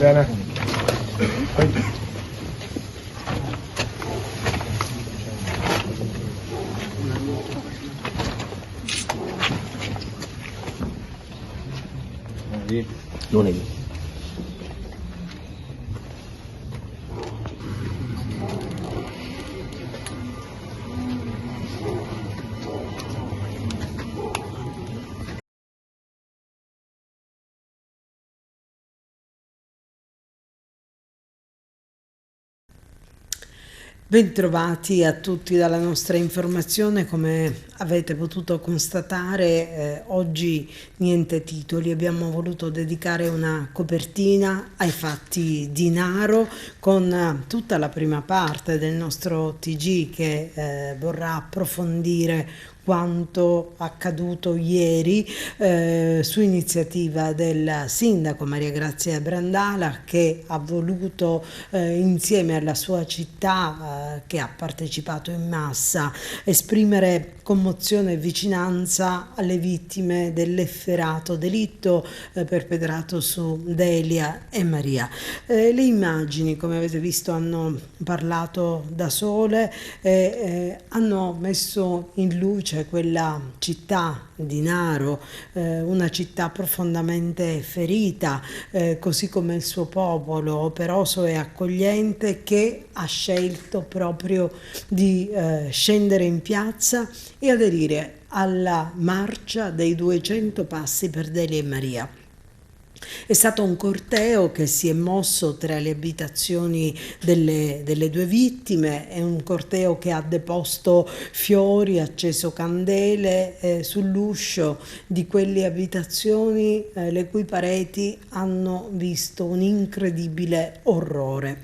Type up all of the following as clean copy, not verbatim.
Bene. Lunedì. Bentrovati a tutti dalla nostra informazione. Come avete potuto constatare, oggi niente titoli, abbiamo voluto dedicare una copertina ai fatti di Naro con tutta la prima parte del nostro TG che vorrà approfondire quanto accaduto ieri su iniziativa del sindaco Maria Grazia Brandala, che ha voluto insieme alla sua città che ha partecipato in massa esprimere commozione e vicinanza alle vittime dell'efferato delitto perpetrato su Delia e Maria. Le immagini, come avete visto, hanno parlato da sole e hanno messo in luce quella città di Naro, una città profondamente ferita, così come il suo popolo operoso e accogliente, che ha scelto proprio di scendere in piazza e aderire alla marcia dei 200 passi per Delia e Maria. È stato un corteo che si è mosso tra le abitazioni delle due vittime, è un corteo che ha deposto fiori, acceso candele sull'uscio di quelle abitazioni le cui pareti hanno visto un incredibile orrore.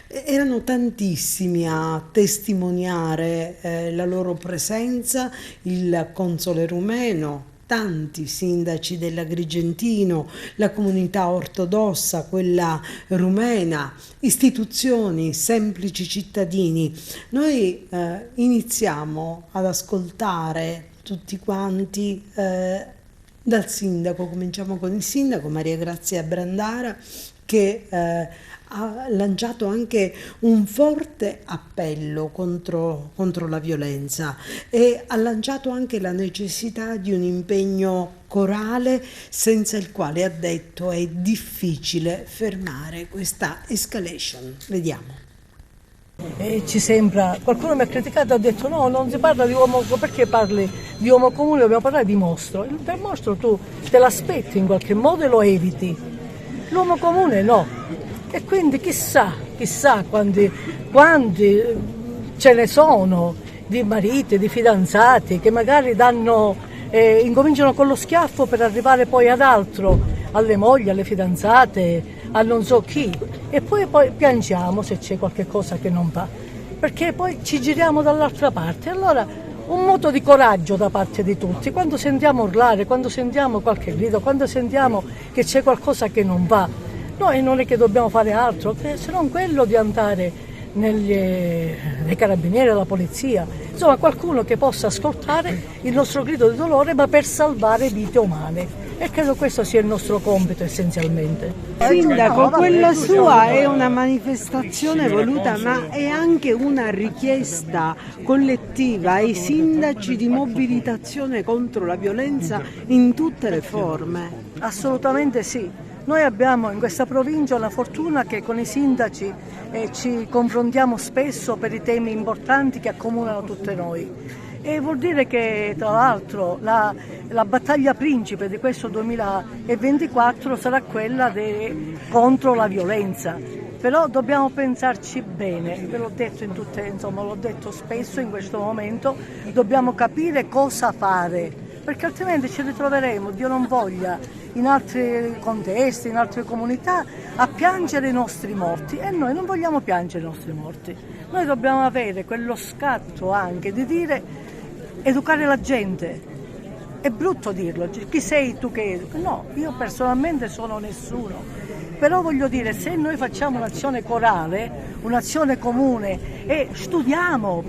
Erano tantissimi a testimoniare la loro presenza, il console rumeno, tanti sindaci dell'Agrigentino, la comunità ortodossa, quella rumena, istituzioni, semplici cittadini. Noi iniziamo ad ascoltare tutti quanti dal sindaco. Cominciamo con il sindaco Maria Grazia Brandara, che ha lanciato anche un forte appello contro la violenza e ha lanciato anche la necessità di un impegno corale senza il quale, ha detto, è difficile fermare questa escalation. Vediamo. Ci sembra, qualcuno mi ha criticato, ha detto no, non si parla di uomo, perché parli di uomo comune, dobbiamo parlare di mostro. Il mostro tu te l'aspetti in qualche modo e lo eviti, l'uomo comune no. E quindi chissà quanti ce ne sono di mariti, di fidanzati che magari incominciano con lo schiaffo per arrivare poi ad altro, alle mogli, alle fidanzate, a non so chi, e poi piangiamo se c'è qualche cosa che non va, perché poi ci giriamo dall'altra parte. Allora un moto di coraggio da parte di tutti, quando sentiamo urlare, quando sentiamo qualche grido, quando sentiamo che c'è qualcosa che non va, noi non è che dobbiamo fare altro se non quello di andare nei carabinieri, alla polizia, insomma qualcuno che possa ascoltare il nostro grido di dolore, ma per salvare vite umane, e credo questo sia il nostro compito essenzialmente. Sindaco, quella sua è una manifestazione voluta, ma è anche una richiesta collettiva ai sindaci di mobilitazione contro la violenza in tutte le forme. Assolutamente sì. Noi abbiamo in questa provincia la fortuna che con i sindaci ci confrontiamo spesso per i temi importanti che accomunano tutte noi. E vuol dire che tra l'altro la battaglia principe di questo 2024 sarà quella contro la violenza. Però dobbiamo pensarci bene, ve l'ho detto l'ho detto spesso in questo momento, dobbiamo capire cosa fare, perché altrimenti ci ritroveremo, Dio non voglia, in altri contesti, in altre comunità, a piangere i nostri morti, e noi non vogliamo piangere i nostri morti. Noi dobbiamo avere quello scatto anche di educare la gente. È brutto dirlo, chi sei tu che educhi? No, io personalmente sono nessuno. Però voglio dire, se noi facciamo un'azione corale, un'azione comune e studiamo,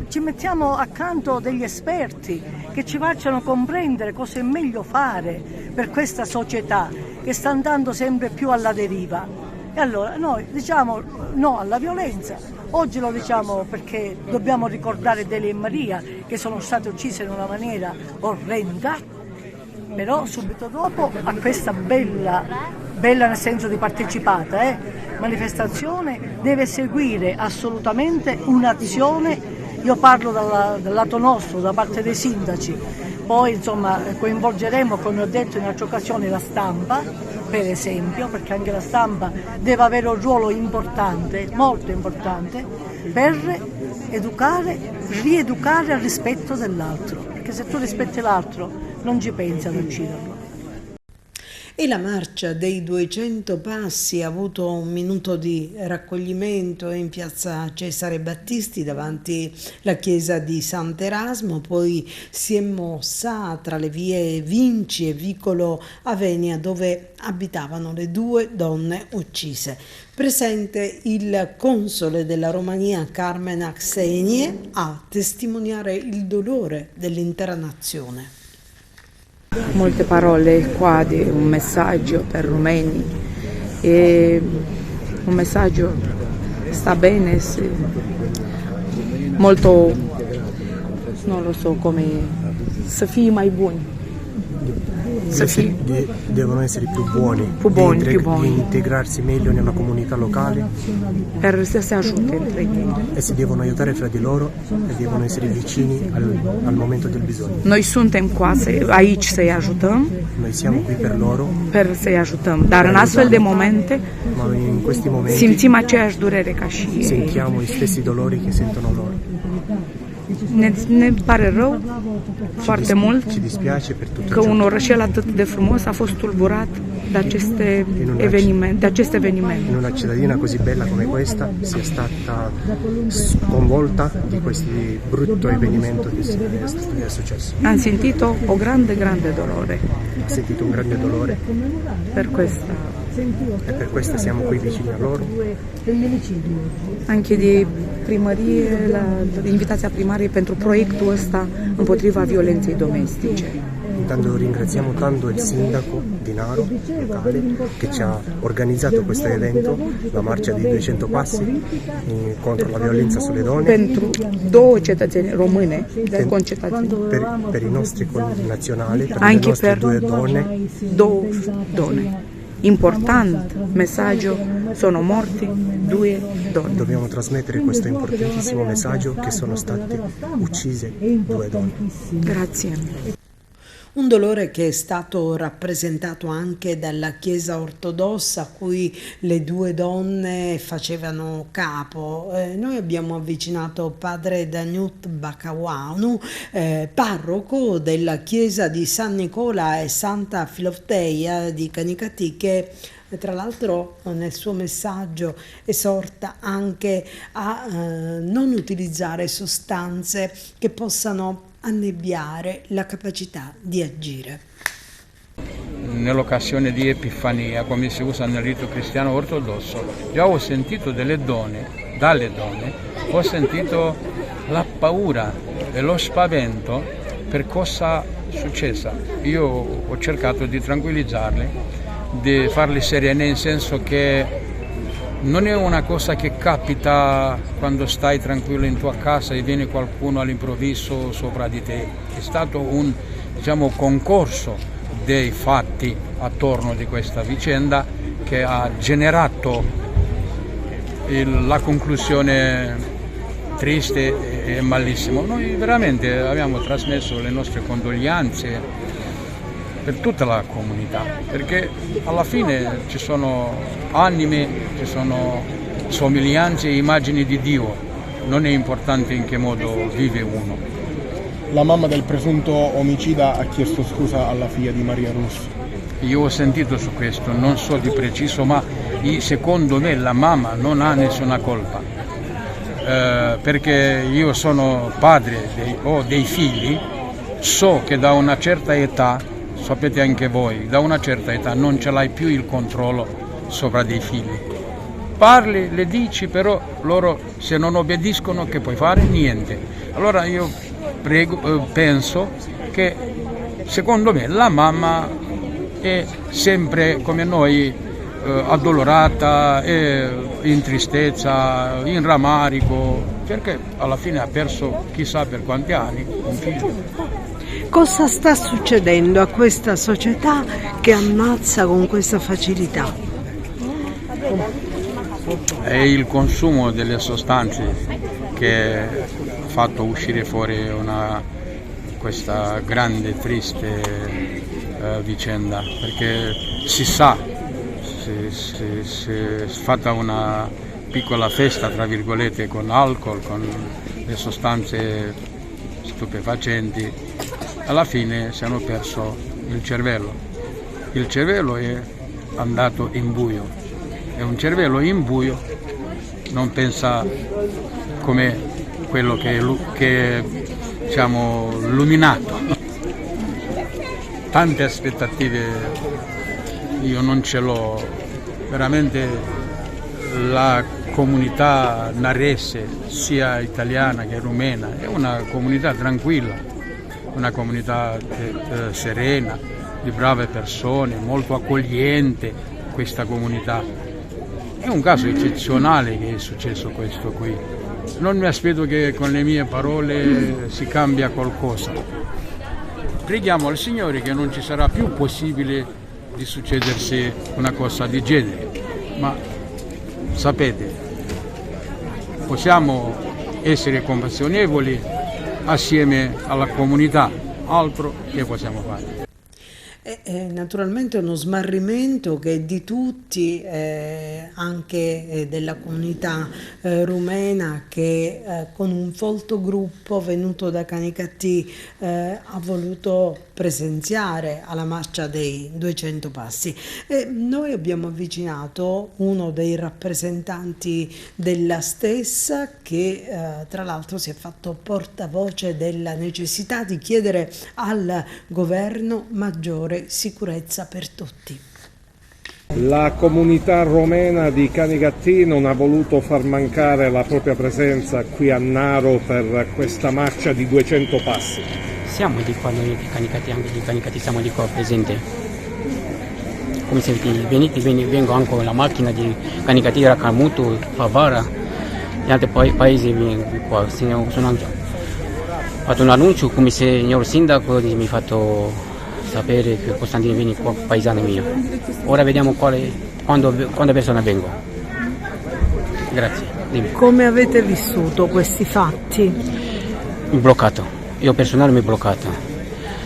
ci mettiamo accanto degli esperti che ci facciano comprendere cosa è meglio fare per questa società che sta andando sempre più alla deriva, E allora noi diciamo no alla violenza. Oggi lo diciamo perché dobbiamo ricordare Delia e Maria che sono state uccise in una maniera orrenda, però subito dopo a questa bella nel senso di partecipata manifestazione deve seguire assolutamente un'azione. Io parlo dal lato nostro, da parte dei sindaci, poi insomma coinvolgeremo, come ho detto in altre occasioni, la stampa, per esempio, perché anche la stampa deve avere un ruolo importante, molto importante, per rieducare al rispetto dell'altro, perché se tu rispetti l'altro non ci pensi ad ucciderlo. E la marcia dei 200 passi ha avuto un minuto di raccoglimento in piazza Cesare Battisti davanti alla chiesa di Sant'Erasmo, poi si è mossa tra le vie Vinci e Vicolo Avenia dove abitavano le due donne uccise. Presente il console della Romania Carmen Axenie a testimoniare il dolore dell'intera nazione. Molte parole qua di un messaggio per rumeni e un messaggio sta bene, molto, non lo so come, să fie mai buni. Devono essere più buoni, di integrarsi meglio nella comunità locale per să se ajute între ei. E si devono aiutare fra di loro e devono essere vicini al momento del bisogno. Noi suntem qua aici să-i ajutăm, Noi siamo qui per loro, per să-i ajutăm, dar în astfel de momente ma in questi momenti simțim aceeași durere ca și ei. sentiamo gli stessi dolori che sentono loro. Ne pare rău foarte mult Ci dispiace per tutto că ciò. un orășel atât de frumos a fost tulburat de aceste evenimente. In una cittadina così bella come questa sia stata sconvolta di questo brutto avvenimento che è successo. Am simțit o grande dolore Ha sentito un grande dolore per questa. e per questo siamo qui vicini a loro. Anche de primărie, la invitația primariei pentru proiectul ăsta împotriva violenței domestice. Intanto ringraziamo tanto il sindaco di Naro locale che ci ha organizzato questo evento, la marcia dei 200 passi contro la violenza sulle donne. Pentru două cetățeni române, de concetățeni. Per i nostri connazionali, per le Anche nostre per due donne. două donne. Important messaggio, sono morti due donne. Dobbiamo trasmettere questo importantissimo messaggio che sono state uccise due donne. Grazie. Un dolore che è stato rappresentato anche dalla Chiesa ortodossa a cui le due donne facevano capo. Noi abbiamo avvicinato padre Danut Bacauanu, parroco della Chiesa di San Nicola e Santa Filofteia di Canicattì, che tra l'altro nel suo messaggio esorta anche a non utilizzare sostanze che possano annebbiare la capacità di agire. Nell'occasione di Epifania, come si usa nel rito cristiano ortodosso, già ho sentito dalle donne, ho sentito la paura e lo spavento per cosa successa. Io ho cercato di tranquillizzarle, di farli serene, in senso che non è una cosa che capita quando stai tranquillo in tua casa e viene qualcuno all'improvviso sopra di te. È stato un concorso dei fatti attorno di questa vicenda che ha generato la conclusione triste e malissimo. Noi veramente abbiamo trasmesso le nostre condoglianze per tutta la comunità, perché alla fine ci sono anime, ci sono somiglianze e immagini di Dio, non è importante in che modo vive uno. La mamma del presunto omicida ha chiesto scusa alla figlia di Maria Russo. Io ho sentito su questo, non so di preciso, ma secondo me la mamma non ha nessuna colpa, perché io sono padre ho dei figli, so che da una certa età, sapete anche voi, da una certa età non ce l'hai più il controllo sopra dei figli. Parli, le dici, però loro se non obbediscono che puoi fare? Niente. Allora io penso che secondo me la mamma è sempre come noi addolorata, è in tristezza, in rammarico, perché alla fine ha perso chissà per quanti anni un figlio. Cosa sta succedendo a questa società che ammazza con questa facilità? È il consumo delle sostanze che ha fatto uscire fuori questa grande, triste vicenda, perché si sa, si è fatta una piccola festa, tra virgolette, con alcol, con le sostanze stupefacenti, alla fine si hanno perso il cervello. Il cervello è andato in buio e un cervello in buio non pensa come quello che è diciamo, illuminato. Tante aspettative io non ce l'ho, veramente la comunità narese, sia italiana che rumena, è una comunità tranquilla, una comunità serena, di brave persone, molto accogliente questa comunità. È un caso eccezionale che è successo questo qui. Non mi aspetto che con le mie parole si cambia qualcosa. Preghiamo al Signore che non ci sarà più possibile di succedersi una cosa di genere, ma sapete, possiamo essere compassionevoli assieme alla comunità, altro che possiamo fare. È naturalmente uno smarrimento che è di tutti, anche della comunità rumena che con un folto gruppo venuto da Canicattì ha voluto presenziare alla marcia dei 200 passi. E noi abbiamo avvicinato uno dei rappresentanti della stessa che tra l'altro si è fatto portavoce della necessità di chiedere al governo maggiore sicurezza per tutti. La comunità romena di Canicattì non ha voluto far mancare la propria presenza qui a Naro per questa marcia di 200 passi. Siamo di qua noi di Canicattì, anche di Canicattì siamo di qua presenti. Come se vengo anche con la macchina di Canicattì, Racamuto, Favara, gli altri paesi qua. Sono anche fatto un annuncio come se il signor sindaco mi ha fatto sapere che Costantino viene qua, paesano mio. Ora vediamo quando persone vengo. Grazie. Dimmi. Come avete vissuto questi fatti? Bloccato. Io personale mi bloccato.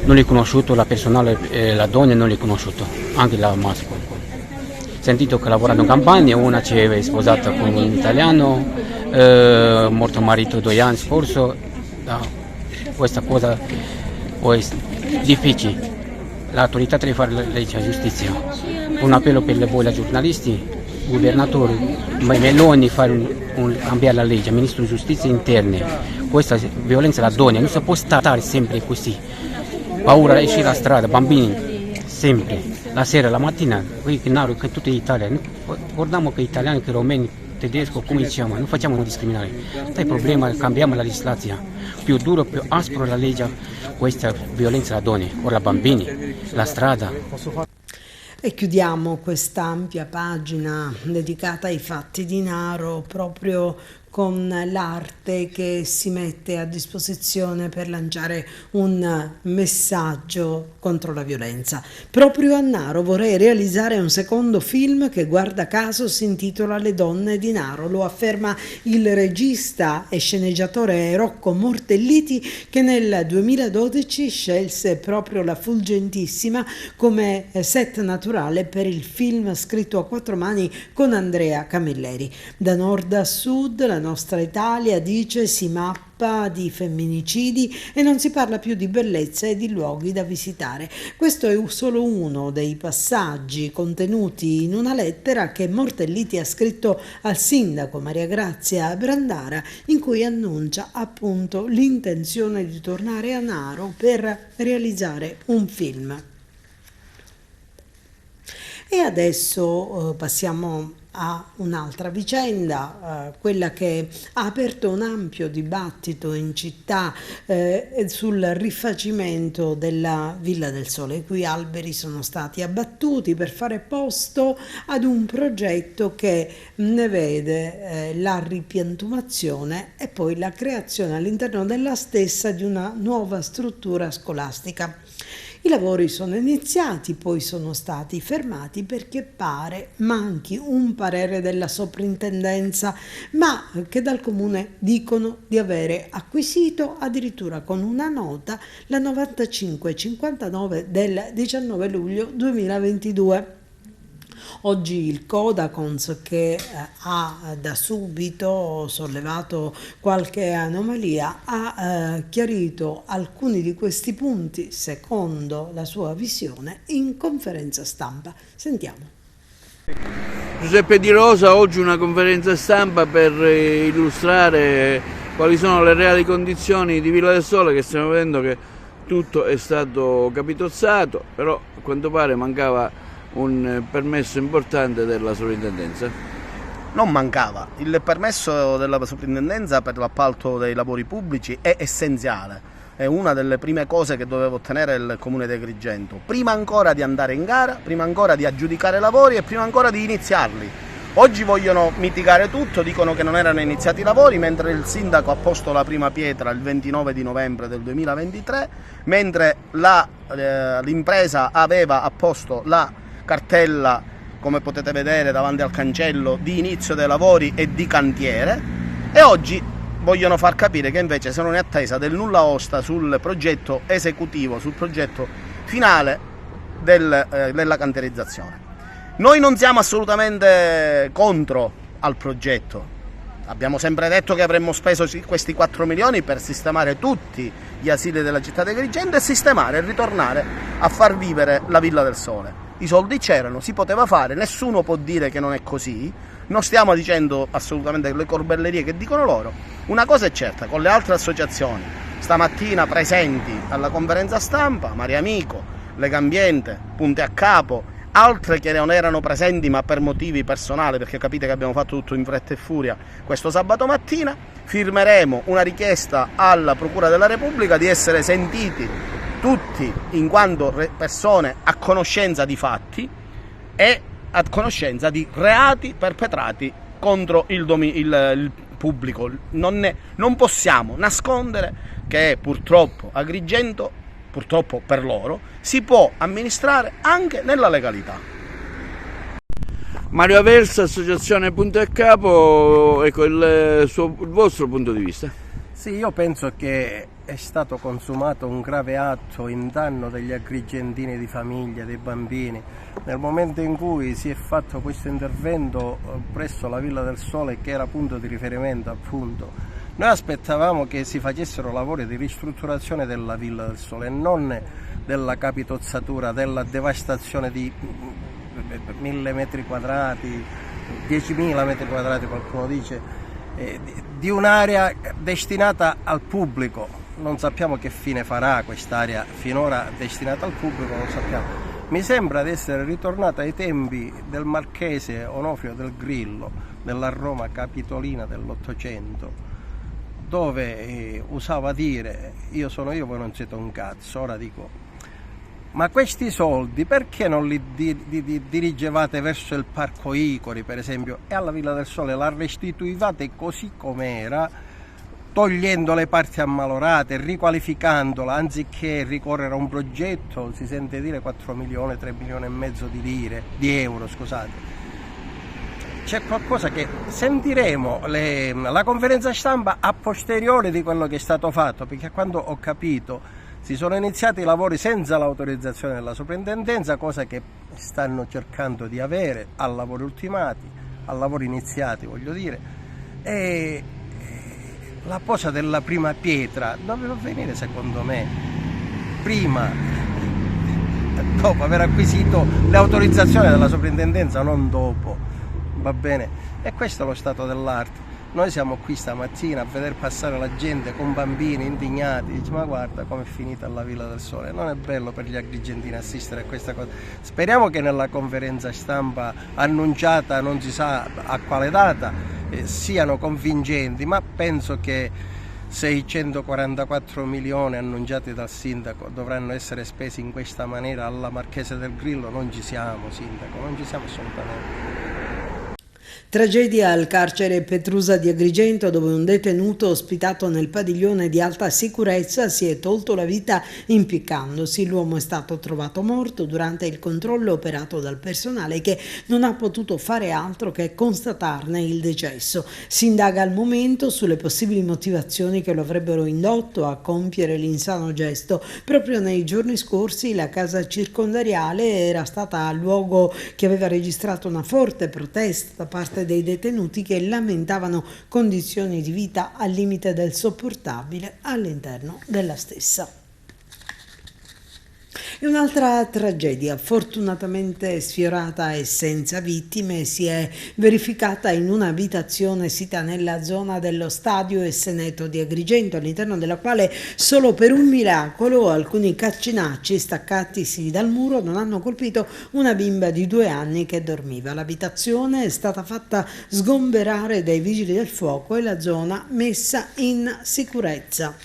Non l'ho conosciuto, la personale, la donna non l'ho conosciuto, anche la maschio. Sentito che lavorano in campagna, una ci è sposata con un italiano, morto marito 2 anni scorso. Questa cosa è difficile. L'autorità deve fare la legge, la giustizia. Un appello per voi giornalisti, governatori, Meloni, cambiare la legge, ministro di giustizia interne. Questa violenza alla donna non si può stare sempre così. Paura di uscire alla strada, bambini, sempre. La sera, la mattina, qui in Naro, che tutti gli italiani, guardiamo che italiani, che romeni, tedesco, come diciamo, non facciamo discriminare. Il problema è cambiamo la legislazione. Più duro, più aspro la legge, questa violenza alla donna, ora bambini, la strada. E chiudiamo questa ampia pagina dedicata ai fatti di Naro proprio con l'arte che si mette a disposizione per lanciare un messaggio contro la violenza. Proprio a Naro vorrei realizzare un secondo film che guarda caso si intitola Le donne di Naro. Lo afferma il regista e sceneggiatore Rocco Mortelliti, che nel 2012 scelse proprio la Fulgentissima come set naturale per il film scritto a 4 mani con Andrea Camilleri. Da nord a sud la nostra Italia, dice, si mappa di femminicidi e non si parla più di bellezza e di luoghi da visitare. Questo è solo uno dei passaggi contenuti in una lettera che Mortelliti ha scritto al sindaco Maria Grazia Brandara, in cui annuncia appunto l'intenzione di tornare a Naro per realizzare un film. E adesso passiamo a un'altra vicenda, quella che ha aperto un ampio dibattito in città sul rifacimento della Villa del Sole, i cui alberi sono stati abbattuti per fare posto ad un progetto che ne vede la ripiantumazione e poi la creazione all'interno della stessa di una nuova struttura scolastica. I lavori sono iniziati, poi sono stati fermati perché pare manchi un parere della soprintendenza, ma che dal comune dicono di avere acquisito addirittura con una nota la 9559 del 19 luglio 2022. Oggi il Codacons, che ha da subito sollevato qualche anomalia, ha chiarito alcuni di questi punti secondo la sua visione in conferenza stampa. Sentiamo. Giuseppe Di Rosa, oggi una conferenza stampa per illustrare quali sono le reali condizioni di Villa del Sole, che stiamo vedendo che tutto è stato capitozzato, però a quanto pare mancava un permesso importante della sovrintendenza. Non mancava. Il permesso della sovrintendenza per l'appalto dei lavori pubblici è essenziale, è una delle prime cose che doveva ottenere il Comune di Agrigento, prima ancora di andare in gara, prima ancora di aggiudicare lavori e prima ancora di iniziarli. Oggi vogliono mitigare tutto, dicono che non erano iniziati i lavori, mentre il sindaco ha posto la prima pietra il 29 di novembre del 2023, mentre l'impresa aveva apposto la cartella, come potete vedere davanti al cancello, di inizio dei lavori e di cantiere, e oggi vogliono far capire che invece sono in attesa del nulla osta sul progetto esecutivo, sul progetto finale della cantierizzazione. Noi non siamo assolutamente contro al progetto, abbiamo sempre detto che avremmo speso questi 4 milioni per sistemare tutti gli asili della città di Agrigento e sistemare e ritornare a far vivere la Villa del Sole. I soldi c'erano, si poteva fare, nessuno può dire che non è così, non stiamo dicendo assolutamente le corbellerie che dicono loro. Una cosa è certa, con le altre associazioni stamattina presenti alla conferenza stampa, Maria Amico, Legambiente, Punte a Capo, altre che non erano presenti ma per motivi personali, perché capite che abbiamo fatto tutto in fretta e furia questo sabato mattina, firmeremo una richiesta alla Procura della Repubblica di essere sentiti tutti in quanto persone a conoscenza di fatti e a conoscenza di reati perpetrati contro il pubblico. Non possiamo nascondere che purtroppo Agrigento, purtroppo per loro, si può amministrare anche nella legalità. Mario Aversa, Associazione Punto a Capo, ecco il vostro punto di vista. Sì, io penso che è stato consumato un grave atto in danno degli agrigentini di famiglia, dei bambini. Nel momento in cui si è fatto questo intervento presso la Villa del Sole, che era punto di riferimento appunto, noi aspettavamo che si facessero lavori di ristrutturazione della Villa del Sole e non della capitozzatura, della devastazione di 1000 metri quadrati, 10.000 metri quadrati qualcuno dice, di un'area destinata al pubblico. Non sappiamo che fine farà quest'area finora destinata al pubblico, non sappiamo. Mi sembra di essere ritornata ai tempi del marchese Onofrio del Grillo, della Roma capitolina dell'Ottocento, dove usava dire: io sono io, voi non siete un cazzo. Ora dico, ma questi soldi perché non li dirigevate verso il Parco Icori, per esempio, e alla Villa del Sole la restituivate così com'era, togliendo le parti ammalorate, riqualificandola, anziché ricorrere a un progetto, si sente dire 4 milioni, 3 milioni e mezzo di euro, scusate. C'è qualcosa che sentiremo la conferenza stampa a posteriore di quello che è stato fatto, perché quando ho capito si sono iniziati i lavori senza l'autorizzazione della soprintendenza, cosa che stanno cercando di avere a lavori ultimati, a lavori iniziati voglio dire, e la posa della prima pietra doveva avvenire secondo me prima, dopo aver acquisito l'autorizzazione della soprintendenza, non dopo, va bene? E questo è lo stato dell'arte. Noi siamo qui stamattina a vedere passare la gente con bambini indignati, dice ma guarda com'è finita la Villa del Sole. Non è bello per gli agrigentini assistere a questa cosa. Speriamo che nella conferenza stampa annunciata, non si sa a quale data, siano convincenti, ma penso che 644 milioni annunciati dal sindaco dovranno essere spesi in questa maniera alla Marchese del Grillo. Non ci siamo, sindaco, non ci siamo assolutamente. Tragedia al carcere Petrusa di Agrigento, dove un detenuto ospitato nel padiglione di alta sicurezza si è tolto la vita impiccandosi. L'uomo è stato trovato morto durante il controllo operato dal personale, che non ha potuto fare altro che constatarne il decesso. Si indaga al momento sulle possibili motivazioni che lo avrebbero indotto a compiere l'insano gesto. Proprio nei giorni scorsi la casa circondariale era stata il luogo che aveva registrato una forte protesta da parte dei detenuti, che lamentavano condizioni di vita al limite del sopportabile all'interno della stessa. E un'altra tragedia, fortunatamente sfiorata e senza vittime, si è verificata in un'abitazione sita nella zona dello Stadio Esseneto di Agrigento, all'interno della quale solo per un miracolo alcuni caccinacci staccatisi dal muro non hanno colpito una bimba di 2 anni che dormiva. L'abitazione è stata fatta sgomberare dai vigili del fuoco e la zona messa in sicurezza.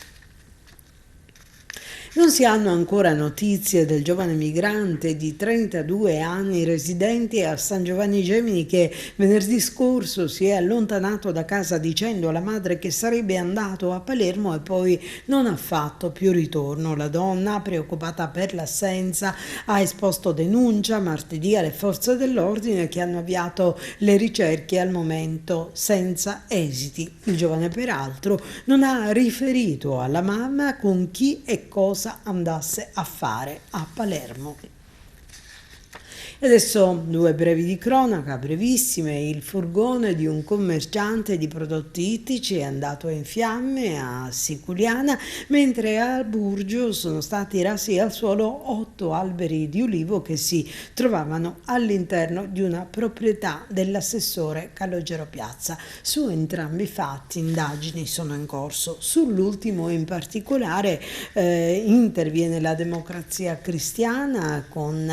Non si hanno ancora notizie del giovane migrante di 32 anni residente a San Giovanni Gemini, che venerdì scorso si è allontanato da casa dicendo alla madre che sarebbe andato a Palermo e poi non ha fatto più ritorno. La donna, preoccupata per l'assenza, ha esposto denuncia martedì alle forze dell'ordine, che hanno avviato le ricerche, al momento senza esiti. Il giovane peraltro non ha riferito alla mamma con chi e cosa andasse a fare a Palermo. E adesso 2 brevi di cronaca, brevissime. Il furgone di un commerciante di prodotti ittici è andato in fiamme a Siculiana, mentre a Burgio sono stati rasi al suolo 8 alberi di ulivo che si trovavano all'interno di una proprietà dell'assessore Calogero Piazza. Su entrambi i fatti indagini sono in corso. Sull'ultimo in particolare interviene la Democrazia Cristiana con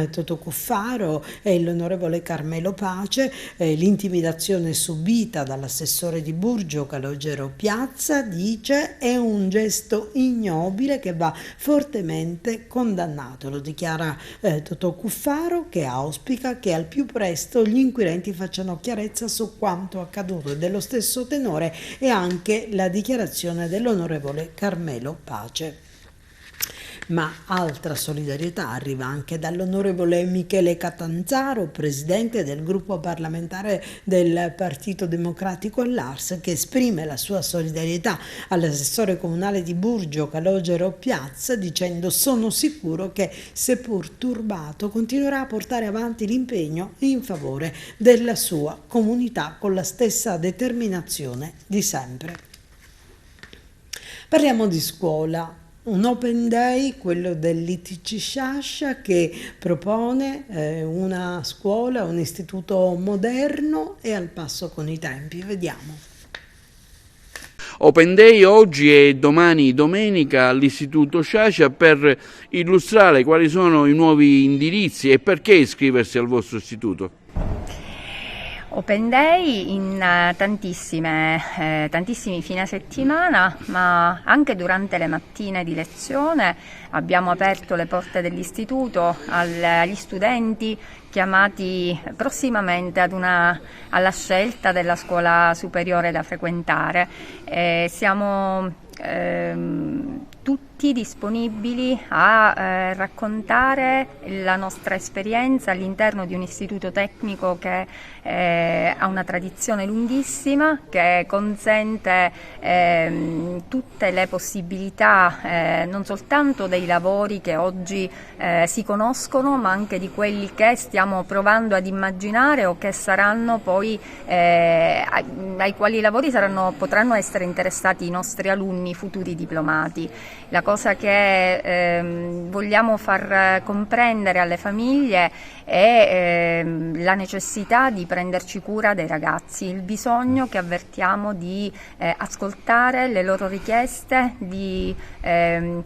Totò Cuffaro e l'onorevole Carmelo Pace. L'intimidazione subita dall'assessore di Burgio Calogero Piazza, dice, è un gesto ignobile che va fortemente condannato. Lo dichiara Totò Cuffaro, che auspica che al più presto gli inquirenti facciano chiarezza su quanto accaduto. E dello stesso tenore è anche la dichiarazione dell'onorevole Carmelo Pace. Ma altra solidarietà arriva anche dall'onorevole Michele Catanzaro, presidente del gruppo parlamentare del Partito Democratico all'Ars, che esprime la sua solidarietà all'assessore comunale di Burgio Calogero Piazza, dicendo: sono sicuro che, seppur turbato, continuerà a portare avanti l'impegno in favore della sua comunità con la stessa determinazione di sempre. Parliamo di scuola. Un open day, quello dell'ITC Sciascia, che propone una scuola, un istituto moderno e al passo con i tempi. Vediamo. Open Day oggi e domani domenica all'Istituto Sciascia per illustrare quali sono i nuovi indirizzi e perché iscriversi al vostro istituto. Open Day in tantissimi fine settimana, ma anche durante le mattine di lezione abbiamo aperto le porte dell'istituto agli studenti chiamati prossimamente alla scelta della scuola superiore da frequentare. Siamo tutti disponibili a raccontare la nostra esperienza all'interno di un istituto tecnico che ha una tradizione lunghissima, che consente tutte le possibilità non soltanto dei lavori che oggi si conoscono, ma anche di quelli che stiamo provando ad immaginare o che saranno poi ai quali lavori potranno essere interessati i nostri alunni futuri diplomati. La cosa che vogliamo far comprendere alle famiglie è la necessità di prenderci cura dei ragazzi, il bisogno che avvertiamo di ascoltare le loro richieste, di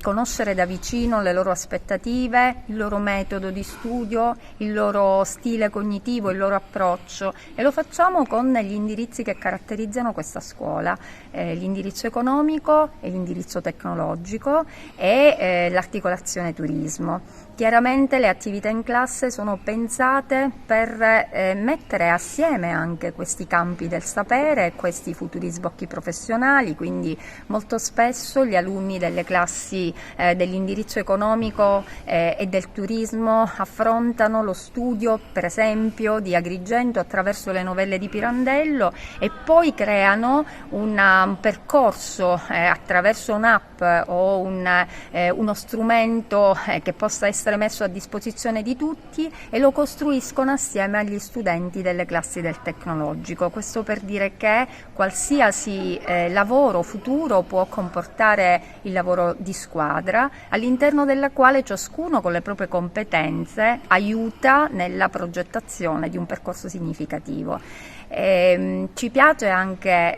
conoscere da vicino le loro aspettative, il loro metodo di studio, il loro stile cognitivo, il loro approccio, e lo facciamo con gli indirizzi che caratterizzano questa scuola, l'indirizzo economico e l'indirizzo tecnologico e l'articolazione turismo. Chiaramente le attività in classe sono pensate per mettere assieme anche questi campi del sapere, questi futuri sbocchi professionali, quindi molto spesso gli alunni delle classi dell'indirizzo economico e del turismo affrontano lo studio, per esempio, di Agrigento attraverso le novelle di Pirandello e poi creano un percorso attraverso un'app o uno strumento che possa essere messo a disposizione di tutti e lo costruiscono assieme agli studenti delle classi del tecnologico. Questo per dire che qualsiasi lavoro futuro può comportare il lavoro di squadra, all'interno della quale ciascuno con le proprie competenze aiuta nella progettazione di un percorso significativo. Ci piace anche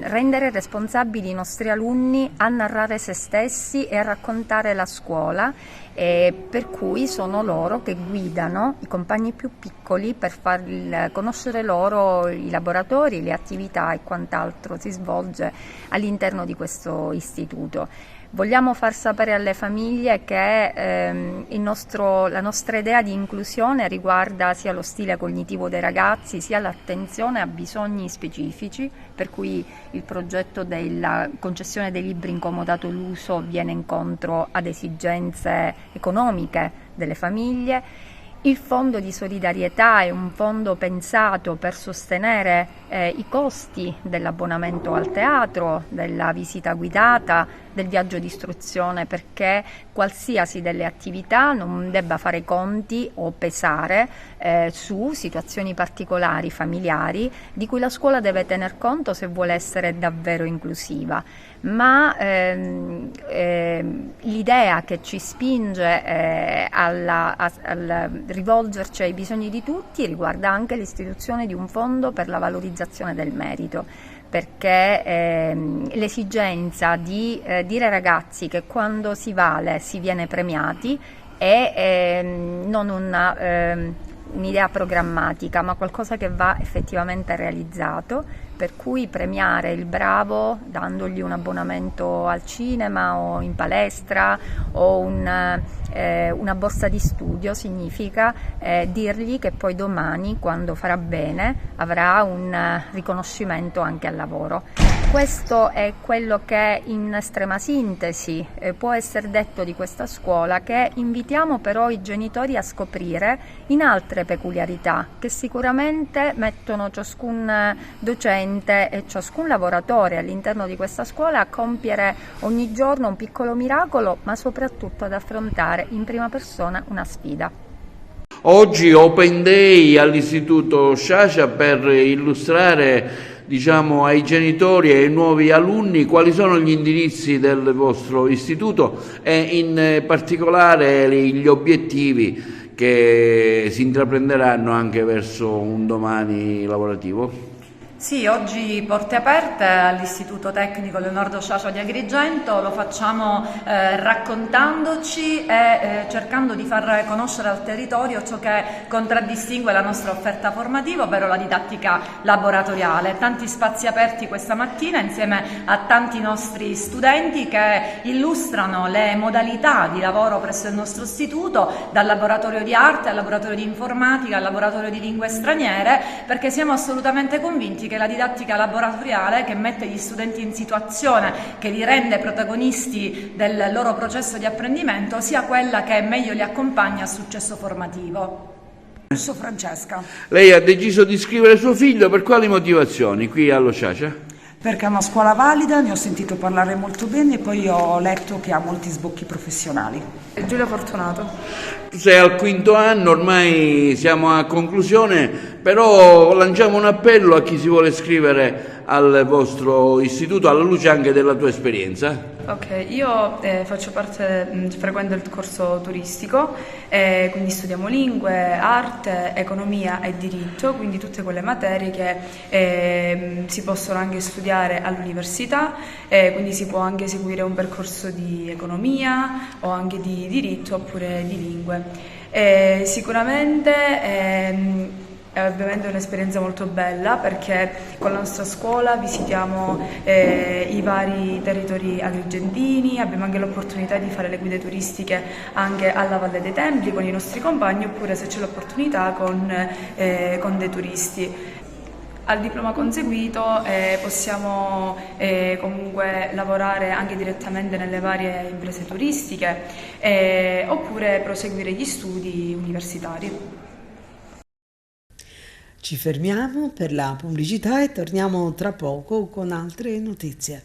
rendere responsabili i nostri alunni a narrare se stessi e a raccontare la scuola, per cui sono loro che guidano i compagni più piccoli per far conoscere loro i laboratori, le attività e quant'altro si svolge all'interno di questo istituto. Vogliamo far sapere alle famiglie che la nostra idea di inclusione riguarda sia lo stile cognitivo dei ragazzi, sia l'attenzione a bisogni specifici, per cui il progetto della concessione dei libri in comodato l'uso viene incontro ad esigenze economiche delle famiglie. Il fondo di solidarietà è un fondo pensato per sostenere i costi dell'abbonamento al teatro, della visita guidata, del viaggio di istruzione, perché qualsiasi delle attività non debba fare conti o pesare su situazioni particolari familiari di cui la scuola deve tener conto se vuole essere davvero inclusiva. Ma l'idea che ci spinge al rivolgerci ai bisogni di tutti riguarda anche l'istituzione di un fondo per la valorizzazione del merito, perché l'esigenza di dire ai ragazzi che quando si vale si viene premiati è non un'idea programmatica, ma qualcosa che va effettivamente realizzato, per cui premiare il bravo dandogli un abbonamento al cinema o in palestra o una borsa di studio significa dirgli che poi domani, quando farà bene, avrà un riconoscimento anche al lavoro. Questo è quello che in estrema sintesi può essere detto di questa scuola, che invitiamo però i genitori a scoprire in altre peculiarità che sicuramente mettono ciascun docente e ciascun lavoratore all'interno di questa scuola a compiere ogni giorno un piccolo miracolo, ma soprattutto ad affrontare in prima persona una sfida. Oggi Open Day all'Istituto Sciascia per illustrare ai genitori e ai nuovi alunni quali sono gli indirizzi del vostro istituto e in particolare gli obiettivi che si intraprenderanno anche verso un domani lavorativo. Sì, oggi porte aperte all'Istituto Tecnico Leonardo Sciascia di Agrigento, lo facciamo raccontandoci e cercando di far conoscere al territorio ciò che contraddistingue la nostra offerta formativa, ovvero la didattica laboratoriale. Tanti spazi aperti questa mattina insieme a tanti nostri studenti che illustrano le modalità di lavoro presso il nostro istituto, dal laboratorio di arte al laboratorio di informatica al laboratorio di lingue straniere, perché siamo assolutamente convinti che la didattica laboratoriale, che mette gli studenti in situazione, che li rende protagonisti del loro processo di apprendimento, sia quella che meglio li accompagna al successo formativo. Sono Francesca. Lei ha deciso di iscrivere suo figlio per quali motivazioni qui allo Sciascia? Perché è una scuola valida, ne ho sentito parlare molto bene e poi ho letto che ha molti sbocchi professionali. Giulia Fortunato. Tu sei al quinto anno, ormai siamo a conclusione, però lanciamo un appello a chi si vuole iscrivere al vostro istituto alla luce anche della tua esperienza. Ok, io faccio parte, frequento il corso turistico, quindi studiamo lingue, arte, economia e diritto, quindi tutte quelle materie che si possono anche studiare all'università, quindi si può anche seguire un percorso di economia o anche di diritto oppure di lingue. Sicuramente è ovviamente un'esperienza molto bella perché con la nostra scuola visitiamo i vari territori agrigentini, abbiamo anche l'opportunità di fare le guide turistiche anche alla Valle dei Templi con i nostri compagni oppure se c'è l'opportunità con dei turisti. Al diploma conseguito possiamo comunque lavorare anche direttamente nelle varie imprese turistiche oppure proseguire gli studi universitari. Ci fermiamo per la pubblicità e torniamo tra poco con altre notizie.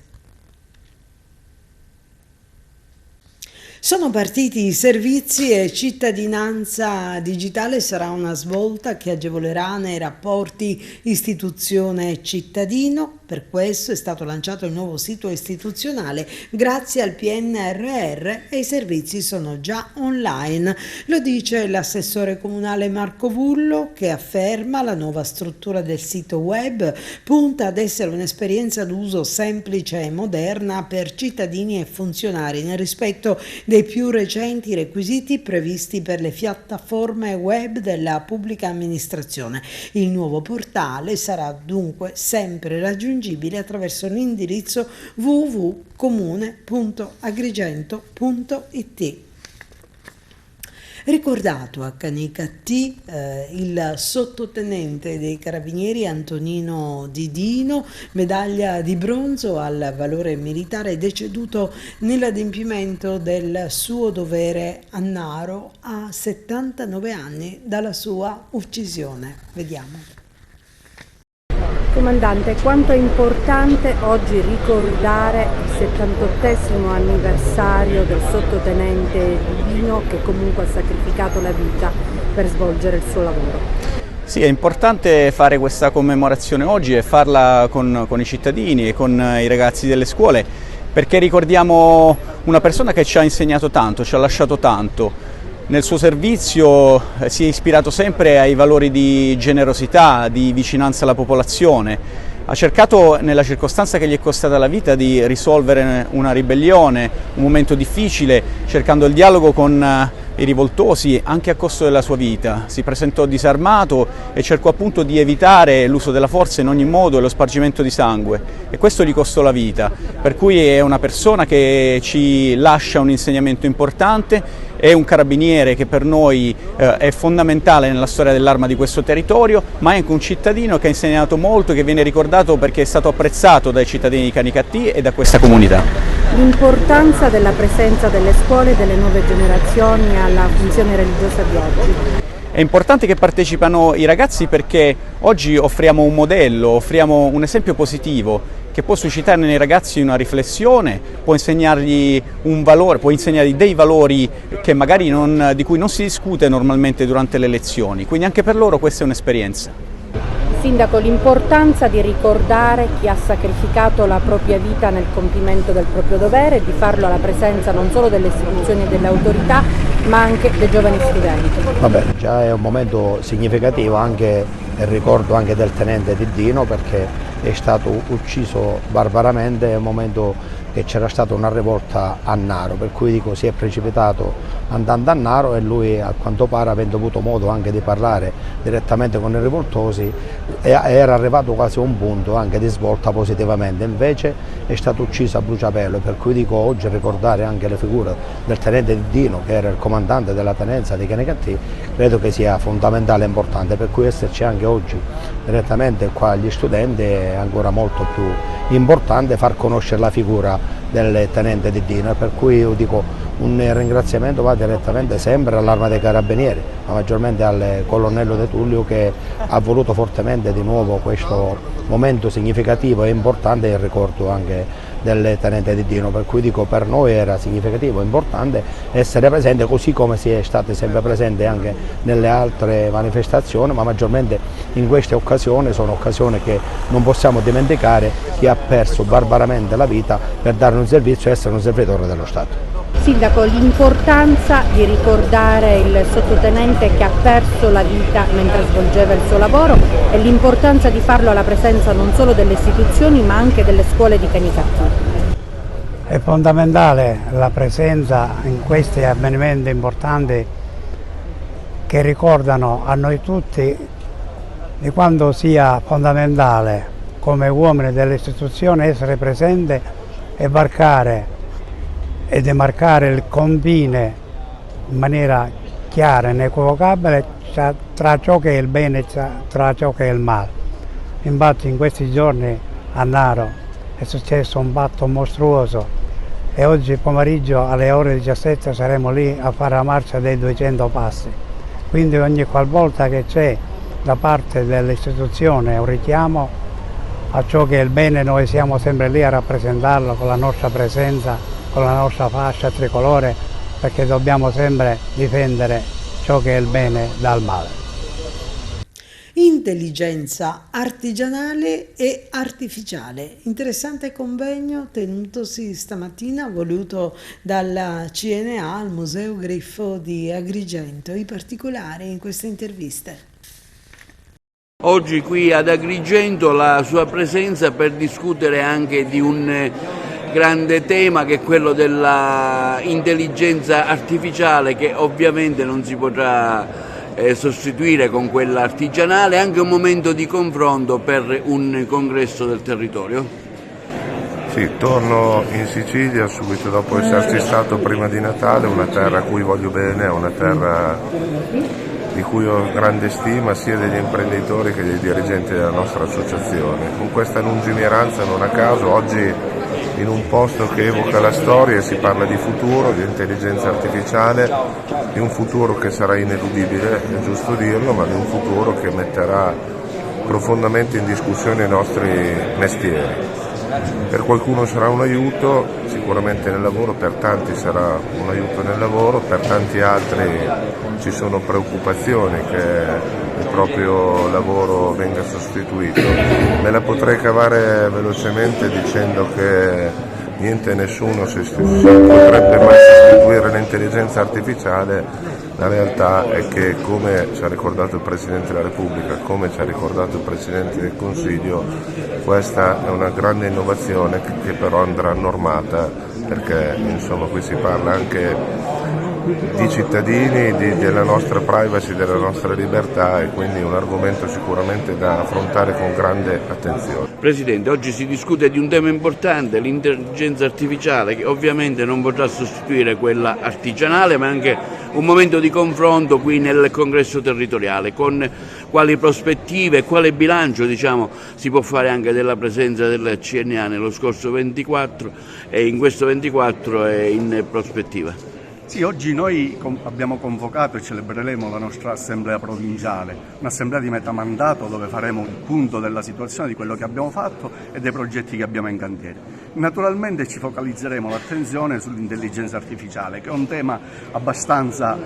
Sono partiti i servizi e cittadinanza digitale sarà una svolta che agevolerà nei rapporti istituzione-cittadino. Per questo è stato lanciato il nuovo sito istituzionale grazie al PNRR e i servizi sono già online. Lo dice l'assessore comunale Marco Vullo che afferma la nuova struttura del sito web punta ad essere un'esperienza d'uso semplice e moderna per cittadini e funzionari nel rispetto dei più recenti requisiti previsti per le piattaforme web della pubblica amministrazione. Il nuovo portale sarà dunque sempre raggiungibile attraverso l'indirizzo www.comune.agrigento.it. Ricordato a Canicattì il sottotenente dei Carabinieri Antonino Didino, medaglia di bronzo al valore militare, deceduto nell'adempimento del suo dovere a Naro a 79 anni dalla sua uccisione. Vediamo. Comandante, quanto è importante oggi ricordare il 78° anniversario del sottotenente Didino che comunque ha sacrificato la vita per svolgere il suo lavoro? Sì, è importante fare questa commemorazione oggi e farla con i cittadini e con i ragazzi delle scuole perché ricordiamo una persona che ci ha insegnato tanto, ci ha lasciato tanto. Nel suo servizio si è ispirato sempre ai valori di generosità, di vicinanza alla popolazione. Ha cercato, nella circostanza che gli è costata la vita, di risolvere una ribellione, un momento difficile, cercando il dialogo con i rivoltosi anche a costo della sua vita. Si presentò disarmato e cercò appunto di evitare l'uso della forza in ogni modo e lo spargimento di sangue e questo gli costò la vita, per cui è una persona che ci lascia un insegnamento importante. È un carabiniere che per noi è fondamentale nella storia dell'arma di questo territorio, ma è anche un cittadino che ha insegnato molto, che viene ricordato perché è stato apprezzato dai cittadini di Canicattì e da questa comunità. L'importanza della presenza delle scuole e delle nuove generazioni alla funzione religiosa di oggi. È importante che partecipano i ragazzi perché oggi offriamo un modello, offriamo un esempio positivo che può suscitare nei ragazzi una riflessione, può insegnargli un valore, può insegnargli dei valori che magari di cui non si discute normalmente durante le lezioni, quindi anche per loro questa è un'esperienza. Sindaco, l'importanza di ricordare chi ha sacrificato la propria vita nel compimento del proprio dovere e di farlo alla presenza non solo delle istituzioni e delle autorità, ma anche dei giovani studenti. Vabbè, già è un momento significativo anche il ricordo anche del tenente Didino perché è stato ucciso barbaramente, è un momento che c'era stata una rivolta a Naro, per cui dico si è precipitato andando a Naro e lui a quanto pare, avendo avuto modo anche di parlare direttamente con i rivoltosi, era arrivato quasi a un punto anche di svolta positivamente, invece è stato ucciso a bruciapelo, per cui dico oggi ricordare anche le figure del tenente Didino che era il comandante della tenenza di Canicattì, credo che sia fondamentale e importante, per cui esserci anche oggi direttamente qua agli studenti è ancora molto più importante far conoscere la figura del tenente Didino, per cui io dico un ringraziamento va direttamente sempre all'Arma dei Carabinieri, ma maggiormente al colonnello De Tullio che ha voluto fortemente di nuovo questo momento significativo e importante in ricordo anche del tenente di Dino, per cui dico per noi era significativo, importante essere presente, così come si è state sempre presente anche nelle altre manifestazioni, ma maggiormente in queste occasioni. Sono occasioni che non possiamo dimenticare chi ha perso barbaramente la vita per dare un servizio e essere un servitore dello Stato. Sindaco, l'importanza di ricordare il sottotenente che ha perso la vita mentre svolgeva il suo lavoro e l'importanza di farlo alla presenza non solo delle istituzioni ma anche delle scuole di Canicattì. È fondamentale la presenza in questi avvenimenti importanti che ricordano a noi tutti di quanto sia fondamentale come uomini delle istituzioni essere presenti e varcare e demarcare il confine in maniera chiara e inequivocabile tra ciò che è il bene e tra ciò che è il male. Infatti in questi giorni a Naro è successo un fatto mostruoso e oggi pomeriggio alle ore 17 saremo lì a fare la marcia dei 200 passi. Quindi ogni qualvolta che c'è da parte dell'istituzione un richiamo a ciò che è il bene, noi siamo sempre lì a rappresentarlo con la nostra presenza, con la nostra fascia tricolore, perché dobbiamo sempre difendere ciò che è il bene dal male. Intelligenza artigianale e artificiale. Interessante convegno tenutosi stamattina, voluto dalla CNA al Museo Griffo di Agrigento. I particolari in queste interviste. Oggi qui ad Agrigento la sua presenza per discutere anche di un grande tema che è quello dell'intelligenza artificiale, che ovviamente non si potrà sostituire con quella artigianale, anche un momento di confronto per un congresso del territorio. Sì, torno in Sicilia subito dopo esserci stato prima di Natale, una terra a cui voglio bene, una terra di cui ho grande stima sia degli imprenditori che dei dirigenti della nostra associazione. Con questa lungimiranza, non a caso, oggi in un posto che evoca la storia e si parla di futuro, di intelligenza artificiale, di un futuro che sarà ineludibile, è giusto dirlo, ma di un futuro che metterà profondamente in discussione i nostri mestieri. Per qualcuno sarà un aiuto, sicuramente nel lavoro, per tanti sarà un aiuto nel lavoro, per tanti altri ci sono preoccupazioni che il proprio lavoro venga sostituito. Me la potrei cavare velocemente dicendo che niente e nessuno si potrebbe mai sostituire l'intelligenza artificiale. La realtà è che, come ci ha ricordato il Presidente della Repubblica, come ci ha ricordato il Presidente del Consiglio, questa è una grande innovazione che però andrà normata, perché insomma qui si parla anche di cittadini, della nostra privacy, della nostra libertà, e quindi è un argomento sicuramente da affrontare con grande attenzione. Presidente, oggi si discute di un tema importante, l'intelligenza artificiale, che ovviamente non potrà sostituire quella artigianale, ma anche un momento di confronto qui nel congresso territoriale, con quali prospettive e quale bilancio si può fare anche della presenza del CNA nello scorso 24 e in questo 24 è in prospettiva. Sì, oggi noi abbiamo convocato e celebreremo la nostra assemblea provinciale, un'assemblea di metà mandato dove faremo il punto della situazione, di quello che abbiamo fatto e dei progetti che abbiamo in cantiere. Naturalmente ci focalizzeremo l'attenzione sull'intelligenza artificiale, che è un tema abbastanza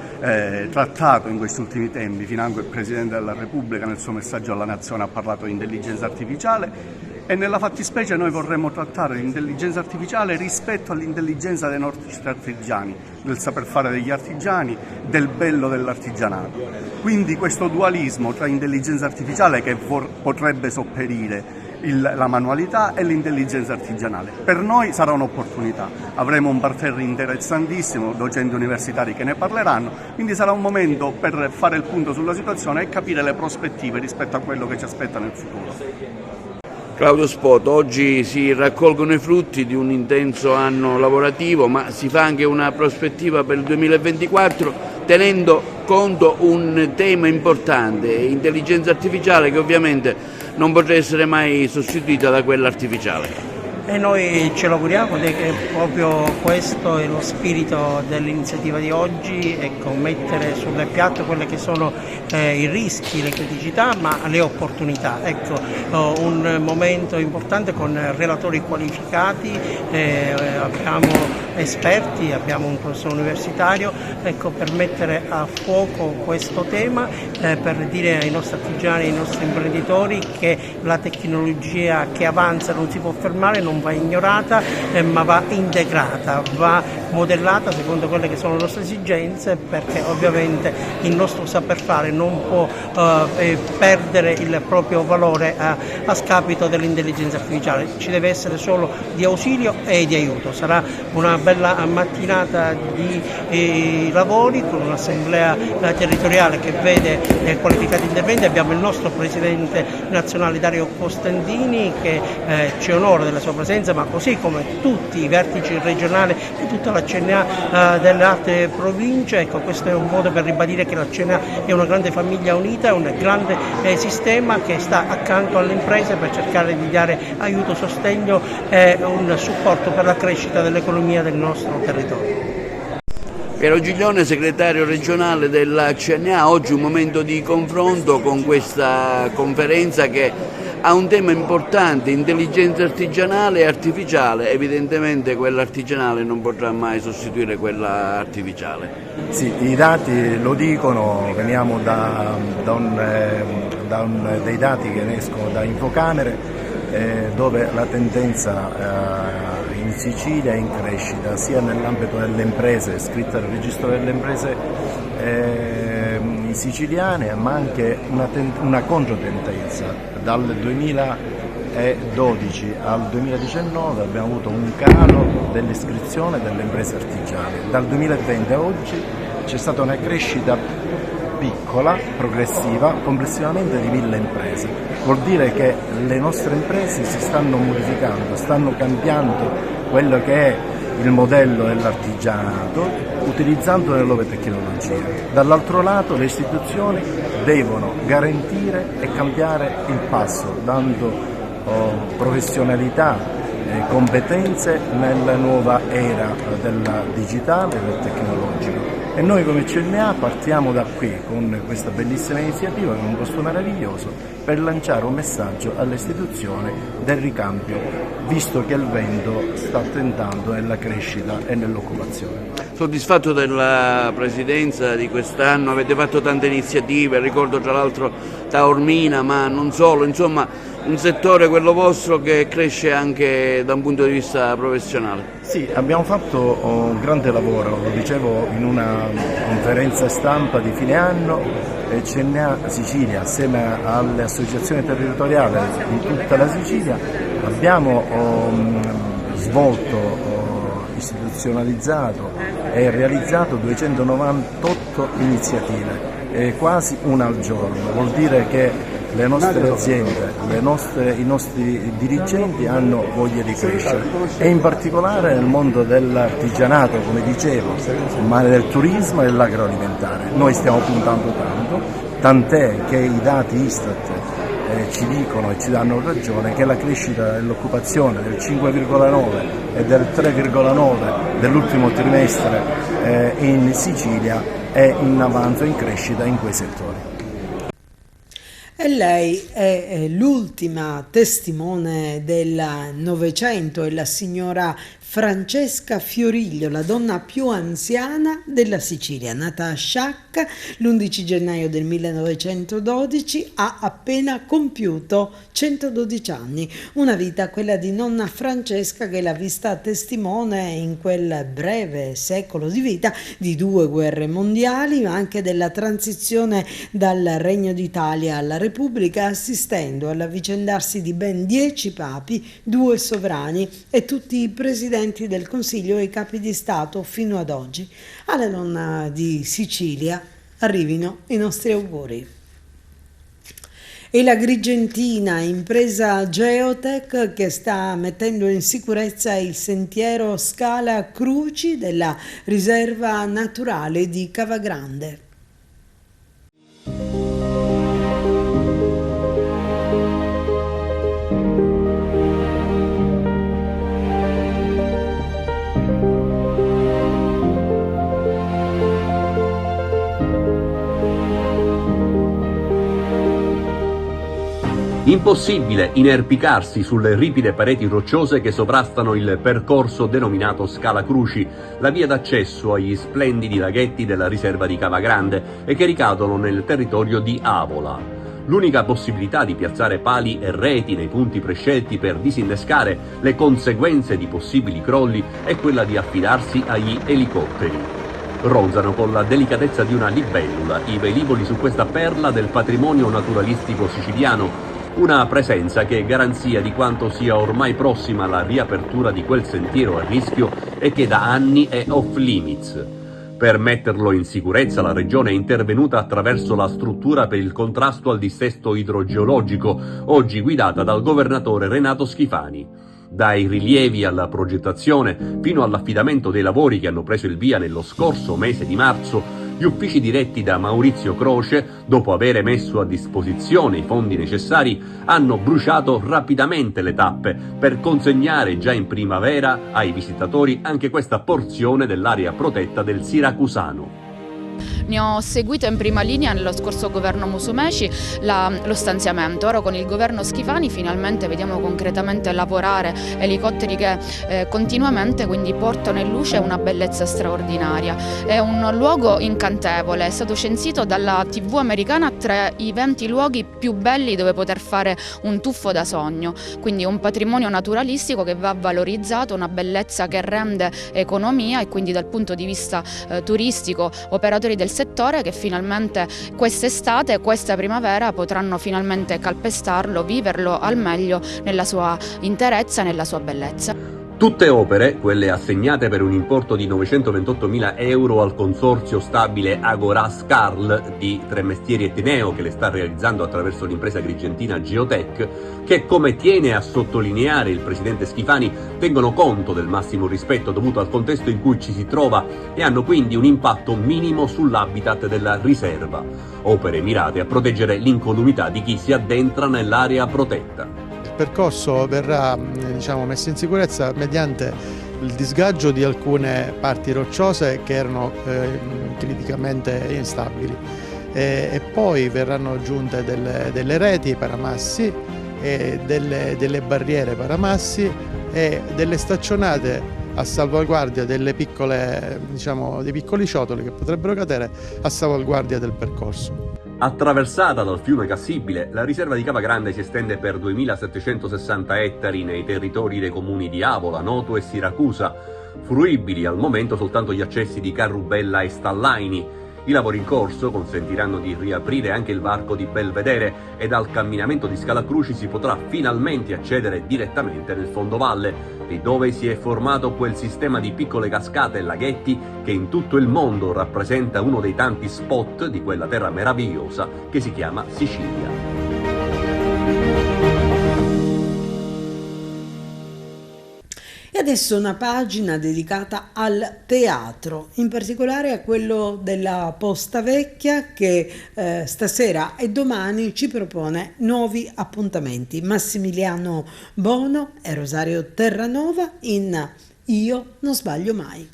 trattato in questi ultimi tempi. Financo il Presidente della Repubblica nel suo messaggio alla Nazione ha parlato di intelligenza artificiale. E nella fattispecie noi vorremmo trattare l'intelligenza artificiale rispetto all'intelligenza dei nostri artigiani, del saper fare degli artigiani, del bello dell'artigianato. Quindi questo dualismo tra intelligenza artificiale che potrebbe sopperire la manualità e l'intelligenza artigianale. Per noi sarà un'opportunità, avremo un parterre interessantissimo, docenti universitari che ne parleranno, quindi sarà un momento per fare il punto sulla situazione e capire le prospettive rispetto a quello che ci aspetta nel futuro. Claudio Spoto, oggi si raccolgono i frutti di un intenso anno lavorativo, ma si fa anche una prospettiva per il 2024 tenendo conto un tema importante, intelligenza artificiale, che ovviamente non potrà essere mai sostituita da quella artificiale. e noi ce lo auguriamo ed è proprio questo è lo spirito dell'iniziativa di oggi, ecco, mettere sul piatto quelle che sono i rischi, le criticità ma le opportunità. Ecco, un momento importante con relatori qualificati, abbiamo esperti, abbiamo un professore universitario, ecco, per mettere a fuoco questo tema, per dire ai nostri artigiani, ai nostri imprenditori che la tecnologia che avanza non si può fermare, non va ignorata, ma va integrata, va modellata secondo quelle che sono le nostre esigenze, perché ovviamente il nostro saper fare non può perdere il proprio valore a scapito dell'intelligenza artificiale. Ci deve essere solo di ausilio e di aiuto. Sarà una bella mattinata di lavori con un'assemblea territoriale che vede qualificati interventi. Abbiamo il nostro presidente nazionale Dario Costantini che ci onora della sua presenza, ma così come tutti i vertici regionali e tutta la CNA delle altre province. Ecco, questo è un modo per ribadire che la CNA è una grande famiglia unita, è un grande sistema che sta accanto alle imprese per cercare di dare aiuto, sostegno e un supporto per la crescita dell'economia del nostro territorio. Piero Giglione, segretario regionale della CNA, oggi un momento di confronto con questa conferenza che ha un tema importante, intelligenza artigianale e artificiale. Evidentemente quella artigianale non potrà mai sostituire quella artificiale. Sì, i dati lo dicono, veniamo dei dati che escono da Infocamere, dove la tendenza in Sicilia è in crescita, sia nell'ambito delle imprese iscritte al registro delle imprese siciliane, ma anche una controtendenza. Dal 2012 al 2019 abbiamo avuto un calo dell'iscrizione delle imprese artigiane. Dal 2020 a oggi c'è stata una crescita piccola, progressiva, complessivamente di 1000 imprese. Vuol dire che le nostre imprese si stanno modificando, stanno cambiando quello che è il modello dell'artigianato, utilizzando le nuove tecnologie. Dall'altro lato le istituzioni devono garantire e cambiare il passo, dando professionalità e competenze nella nuova era del digitale e del tecnologico. E noi come CNA partiamo da qui con questa bellissima iniziativa, con un posto meraviglioso, per lanciare un messaggio alle istituzioni del ricambio, visto che il vento sta tentando nella crescita e nell'occupazione. Soddisfatto della presidenza di quest'anno, avete fatto tante iniziative, ricordo tra l'altro Taormina, ma non solo, insomma un settore, quello vostro, che cresce anche da un punto di vista professionale. Sì, abbiamo fatto un grande lavoro, lo dicevo in una conferenza stampa di fine anno, CNA Sicilia assieme alle associazioni territoriali di tutta la Sicilia abbiamo svolto, istituzionalizzato e realizzato 298 iniziative, quasi una al giorno. Vuol dire che le nostre aziende, i nostri dirigenti hanno voglia di crescere e in particolare nel mondo dell'artigianato, come dicevo, ma del turismo e dell'agroalimentare. Noi stiamo puntando tanto, tant'è che i dati Istat ci dicono e ci danno ragione che la crescita dell'occupazione del 5,9 e del 3,9 dell'ultimo trimestre in Sicilia è in avanzo, in crescita in quei settori. E lei è l'ultima testimone del Novecento, è la signora Francesca Fioriglio, la donna più anziana della Sicilia, nata a Sciacca l'11 gennaio del 1912, ha appena compiuto 112 anni. Una vita, quella di nonna Francesca, che l'ha vista testimone in quel breve secolo di vita di 2 guerre mondiali, ma anche della transizione dal Regno d'Italia alla Repubblica, assistendo all'avvicendarsi di ben 10 papi, 2 sovrani e tutti i presidenti del Consiglio e i capi di Stato fino ad oggi. Alla donna di Sicilia arrivino i nostri auguri. E l'Agrigentina, impresa Geotech, che sta mettendo in sicurezza il sentiero Scala Cruci della riserva naturale di Cavagrande. Impossibile inerpicarsi sulle ripide pareti rocciose che sovrastano il percorso denominato Scala Cruci, la via d'accesso agli splendidi laghetti della riserva di Cava Grande e che ricadono nel territorio di Avola. L'unica possibilità di piazzare pali e reti nei punti prescelti per disinnescare le conseguenze di possibili crolli è quella di affidarsi agli elicotteri. Ronzano con la delicatezza di una libellula i velivoli su questa perla del patrimonio naturalistico siciliano, una presenza che è garanzia di quanto sia ormai prossima la riapertura di quel sentiero a rischio e che da anni è off limits. Per metterlo in sicurezza la Regione è intervenuta attraverso la struttura per il contrasto al dissesto idrogeologico, oggi guidata dal governatore Renato Schifani. Dai rilievi alla progettazione fino all'affidamento dei lavori che hanno preso il via nello scorso mese di marzo, gli uffici diretti da Maurizio Croce, dopo aver messo a disposizione i fondi necessari, hanno bruciato rapidamente le tappe per consegnare già in primavera ai visitatori anche questa porzione dell'area protetta del Siracusano. Ne ho seguito in prima linea nello scorso governo Musumeci lo stanziamento. Ora con il governo Schifani finalmente vediamo concretamente lavorare elicotteri che continuamente quindi portano in luce una bellezza straordinaria. È un luogo incantevole, è stato censito dalla TV americana tra i 20 luoghi più belli dove poter fare un tuffo da sogno, quindi un patrimonio naturalistico che va valorizzato, una bellezza che rende economia e quindi dal punto di vista turistico operatori del settore che finalmente quest'estate, questa primavera potranno finalmente calpestarlo, viverlo al meglio nella sua interezza e nella sua bellezza. Tutte opere, quelle assegnate per un importo di 928.000 euro al consorzio stabile Agoras Carl di Tremestieri e Teneo, che le sta realizzando attraverso l'impresa agrigentina Geotech, che, come tiene a sottolineare il presidente Schifani, tengono conto del massimo rispetto dovuto al contesto in cui ci si trova e hanno quindi un impatto minimo sull'habitat della riserva. Opere mirate a proteggere l'incolumità di chi si addentra nell'area protetta. Il percorso verrà messo in sicurezza mediante il disgaggio di alcune parti rocciose che erano criticamente instabili e poi verranno aggiunte delle reti paramassi, e delle barriere paramassi e delle staccionate a salvaguardia delle piccole, dei piccoli ciotoli che potrebbero cadere a salvaguardia del percorso. Attraversata dal fiume Cassibile, la riserva di Cava Grande si estende per 2.760 ettari nei territori dei comuni di Avola, Noto e Siracusa, fruibili al momento soltanto gli accessi di Carrubella e Stallaini. I lavori in corso consentiranno di riaprire anche il varco di Belvedere e dal camminamento di Scala Cruci si potrà finalmente accedere direttamente nel fondovalle, e dove si è formato quel sistema di piccole cascate e laghetti che in tutto il mondo rappresenta uno dei tanti spot di quella terra meravigliosa che si chiama Sicilia. E adesso una pagina dedicata al teatro, in particolare a quello della Posta Vecchia che stasera e domani ci propone nuovi appuntamenti. Massimiliano Bono e Rosario Terranova in Io non sbaglio mai.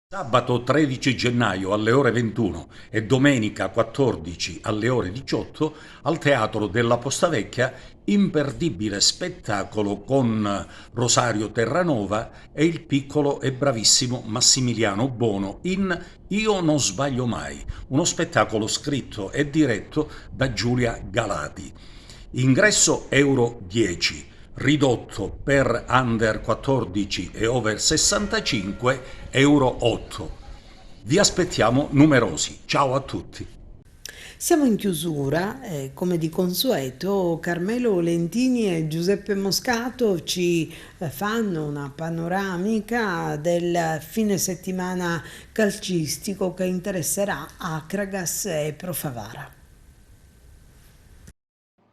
Sabato 13 gennaio alle ore 21 e domenica 14 alle ore 18 al Teatro della Posta Vecchia imperdibile spettacolo con Rosario Terranova e il piccolo e bravissimo Massimiliano Bono in Io non sbaglio mai, uno spettacolo scritto e diretto da Giulia Galati. Ingresso euro 10. Ridotto per under 14 e over 65 euro 8. Vi aspettiamo numerosi. Ciao a tutti. Siamo in chiusura, come di consueto Carmelo Lentini e Giuseppe Moscato ci fanno una panoramica del fine settimana calcistico che interesserà Akragas e Profavara.